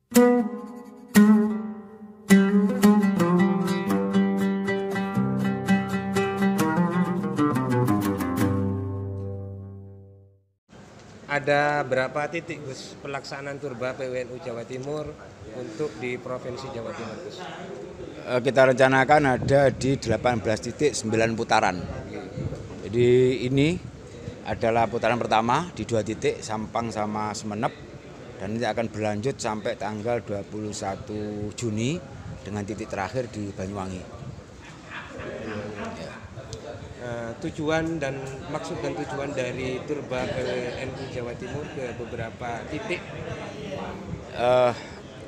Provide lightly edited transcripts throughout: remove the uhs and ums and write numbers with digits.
Ada berapa titik Gus pelaksanaan Turba PWNU Jawa Timur untuk di Provinsi Jawa Timur Gus? Kita rencanakan ada di 18 titik 9 putaran. Jadi ini adalah putaran pertama di 2 titik, Sampang sama Semenep, dan ini akan berlanjut sampai tanggal 21 Juni dengan titik terakhir di Banyuwangi. Tujuan dan maksud dan tujuan dari Turba PWNU Jawa Timur ke beberapa titik?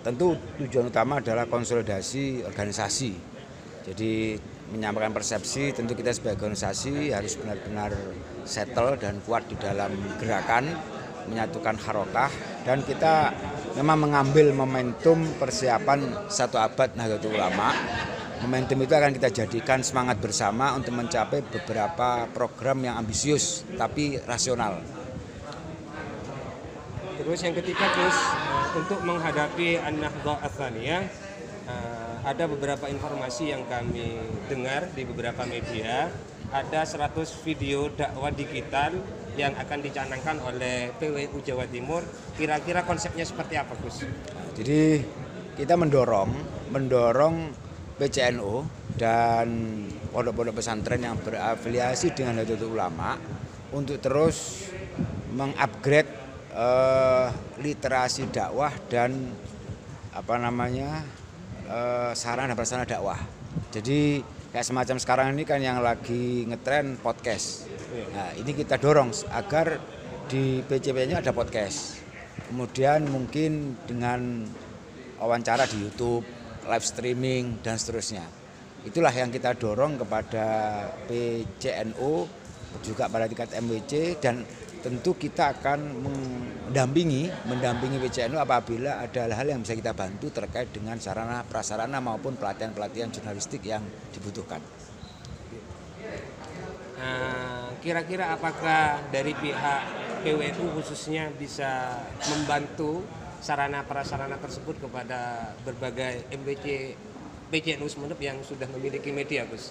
Tentu tujuan utama adalah konsolidasi organisasi. Jadi menyampaikan persepsi, tentu kita sebagai organisasi harus benar-benar settle dan kuat di dalam gerakan, menyatukan harokah, dan kita memang mengambil momentum persiapan 1 abad Nahdlatul Ulama. Momentum itu akan kita jadikan semangat bersama untuk mencapai beberapa program yang ambisius tapi rasional. Terus yang ketiga Gus, untuk menghadapi An-Nahdlatul Atsaniyah, ada beberapa informasi yang kami dengar di beberapa media, ada 100 video dakwah digital yang akan dicanangkan oleh PWNU Jawa Timur. Kira-kira konsepnya seperti apa Gus? Jadi kita mendorong PCNU dan pondok-pondok pesantren yang berafiliasi dengan Nahdlatul Ulama untuk terus mengupgrade literasi dakwah dan sarana dan prasarana dakwah. Jadi kayak semacam sekarang ini kan yang lagi ngetren podcast. Nah, ini kita dorong agar di PCP-nya ada podcast. Kemudian mungkin dengan wawancara di YouTube, live streaming dan seterusnya. Itulah yang kita dorong kepada PCNU, juga pada tingkat MWC, dan tentu kita akan mendampingi PCNU apabila ada hal yang bisa kita bantu terkait dengan sarana prasarana maupun pelatihan jurnalistik yang dibutuhkan. Kira-kira apakah dari pihak PWNU khususnya bisa membantu sarana prasarana tersebut kepada berbagai MWC PCNU Semenep yang sudah memiliki media, Gus?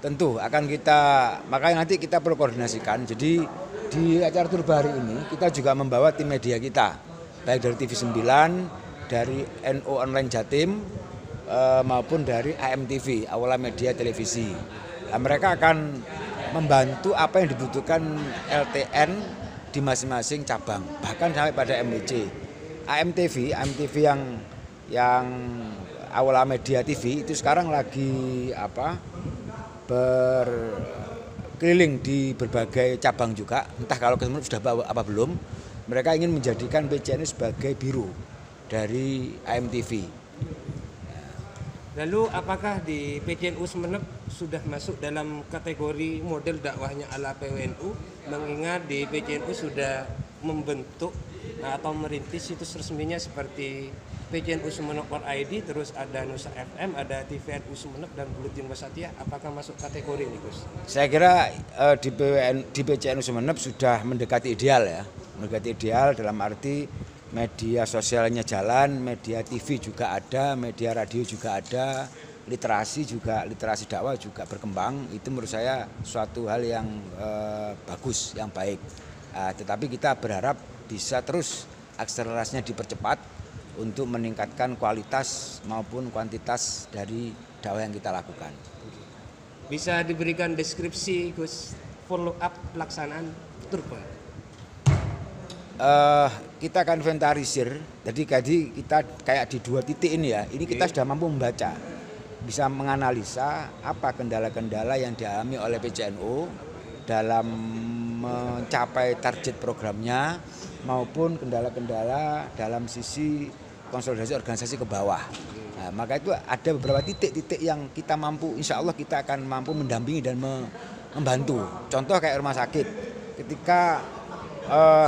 Tentu akan kita, makanya nanti kita perlu koordinasikan. Jadi di acara Turba hari ini kita juga membawa tim media kita, baik dari TV9, dari NU Online Jatim, maupun dari AMTV, Aula Media Televisi. Nah, mereka akan membantu apa yang dibutuhkan LTN di masing-masing cabang, bahkan sampai pada MWC. AMTV yang Aula Media TV itu sekarang lagi berkeliling di berbagai cabang juga, entah kalau kemudian sudah apa belum. Mereka ingin menjadikan PCNU sebagai biru dari AMTV. Lalu apakah di PCNU Semenep sudah masuk dalam kategori model dakwahnya ala PWNU, mengingat di PCNU sudah membentuk atau merintis situs resminya seperti PCNU Sumenep.id, terus ada Nusa FM, ada TVNU Sumenep dan Buletin Wasatiyah. Apakah masuk kategori ini, Gus? Saya kira di PCNU Sumenep sudah mendekati ideal ya, mendekati ideal dalam arti media sosialnya jalan, media TV juga ada, media radio juga ada, literasi dakwah juga berkembang. Itu menurut saya suatu hal yang bagus, yang baik. Tetapi kita berharap bisa terus akselerasinya dipercepat untuk meningkatkan kualitas maupun kuantitas dari dakwah yang kita lakukan. Bisa diberikan deskripsi, Gus, follow up pelaksanaan Turba? Kita akan inventarisir. Jadi kita kayak di 2 titik ini ya. Ini kita sudah mampu membaca, bisa menganalisa apa kendala-kendala yang dialami oleh PCNU dalam mencapai target programnya maupun kendala-kendala dalam sisi konsolidasi organisasi ke bawah. Nah, maka itu ada beberapa titik-titik yang kita mampu, insya Allah kita akan mampu mendampingi dan membantu. Contoh kayak rumah sakit, ketika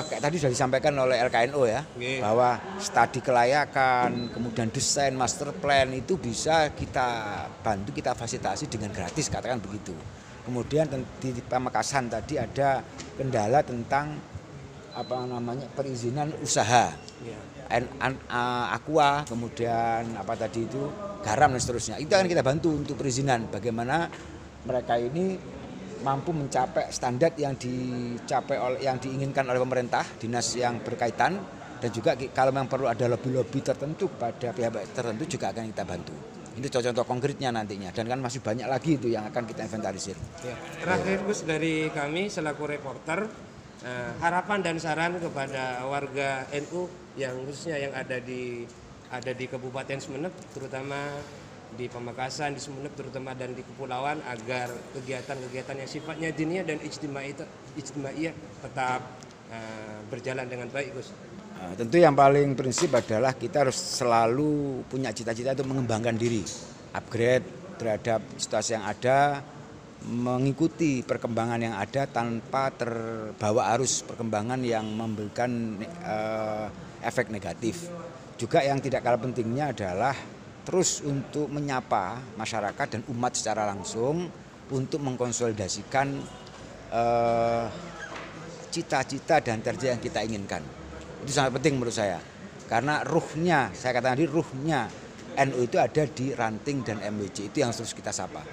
kayak tadi sudah disampaikan oleh LKNO ya, bahwa studi kelayakan, kemudian desain master plan itu bisa kita bantu, kita fasilitasi dengan gratis, katakan begitu. Kemudian di Pamekasan tadi ada kendala tentang perizinan usaha. aqua, kemudian apa tadi itu garam dan seterusnya. Itu akan kita bantu untuk perizinan bagaimana mereka ini mampu mencapai standar yang diinginkan oleh pemerintah, dinas yang berkaitan, dan juga kalau memang perlu ada lobby-lobby tertentu pada pihak tertentu juga akan kita bantu. Ini contoh konkretnya nantinya, dan kan masih banyak lagi itu yang akan kita inventarisir. Ya. Terakhir Gus dari kami selaku reporter, harapan dan saran kepada warga NU yang khususnya yang ada di Kabupaten Sumeneb, terutama di Pamekasan, di Sumeneb terutama, dan di Kepulauan, agar kegiatan-kegiatan yang sifatnya diniyah dan ijtimaiyah tetap berjalan dengan baik, Gus. Tentu yang paling prinsip adalah kita harus selalu punya cita-cita untuk mengembangkan diri, upgrade terhadap situasi yang ada, mengikuti perkembangan yang ada tanpa terbawa arus perkembangan yang memberikan efek negatif. Juga yang tidak kalah pentingnya adalah terus untuk menyapa masyarakat dan umat secara langsung untuk mengkonsolidasikan cita-cita dan target yang kita inginkan. Itu sangat penting menurut saya, karena ruhnya, saya katakan tadi ruhnya NU itu ada di ranting dan MWC, itu yang harus kita sapa.